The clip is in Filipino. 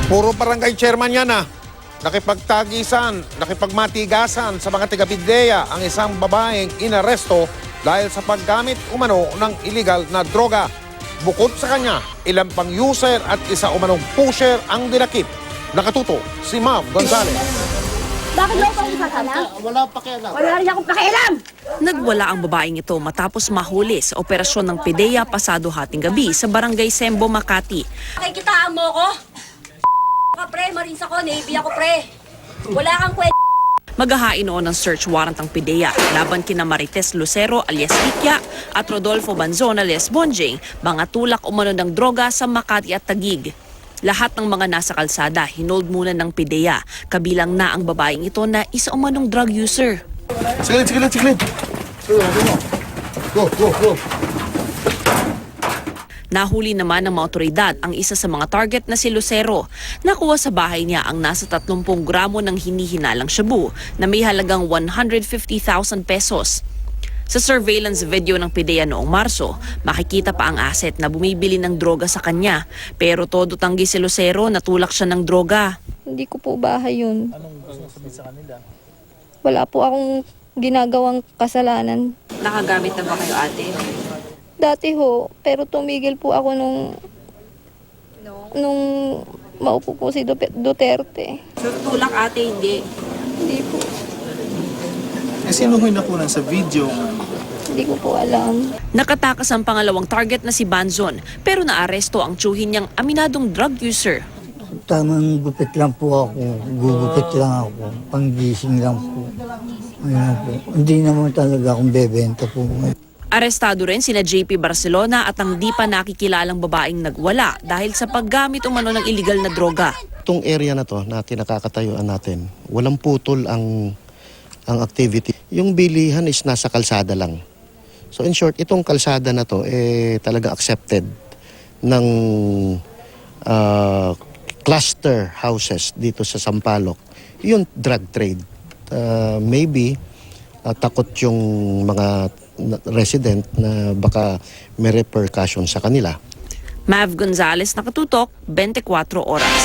Puro barangay chairman yan Nakipagtagisan, nakipagmatigasan sa mga taga-Bidea ang isang babaeng inaresto dahil sa paggamit umano ng illegal na droga. Bukod sa kanya, ilang pang user at isa umanong pusher ang dinakip. Nakatuto si Ma'am Gonzales. Bakit daw kang isasana? Wala pakialam. Wala rin akong pakialam! Nagwala ang babaeng ito matapos mahuli sa operasyon ng PIDEA pasado hating gabi sa Barangay Sembo, Makati. Nakikitaan mo ko? Ka pre, Marines ako, Navy ako pre. Wala kang kwento. Maghahain noon ng search warrant ang PIDEA laban kina Marites Lucero alias Ikya at Rodolfo Banzon alias Bonjing, mga tulak umano ng droga sa Makati at Taguig. Lahat ng mga nasa kalsada hinold muna ng PIDEA, kabilang na ang babaeng ito na isa umanong drug user. Sigilid. Go. Nahuli naman ng mga otoridad ang isa sa mga target na si Lucero. Nakuha sa bahay niya ang nasa 30 gramo ng hinihinalang shabu na may halagang 150,000 pesos. Sa surveillance video ng PIDEA noong Marso, makikita pa ang asset na bumibili ng droga sa kanya. Pero todo tanggi si Lucero na tulak siya ng droga. Hindi ko po bahay yun. Anong gusto sabihin sa kanila? Wala po akong ginagawang kasalanan. Nakagamit na ba kayo, ate? Dati ho, pero tumigil po ako nung maupo po si Duterte. So tulak, ate, hindi? Hindi po. Sino ho nakunan sa video? Hindi ko po alam. Nakatakas ang pangalawang target na si Banzon, pero naaresto ang tiyuhin niyang aminadong drug user. Tamang gupit lang po ako, gugupit lang ako, panggising lang po. Ayun po. Hindi naman talaga akong bebenta po. Arestado rin sina JP Barcelona at ang di pa nakikilalang babaeng nagwala dahil sa paggamit umano ng illegal na droga. Itong area na to na nakakatayuan natin, walang putol ang activity. Yung bilihan is nasa kalsada lang. So in short, itong kalsada na to talaga accepted ng cluster houses dito sa Sampaloc. Yung drug trade. Maybe takot yung mga resident na baka may repercussion sa kanila. Mav Gonzales, Nakatutok, 24 Oras.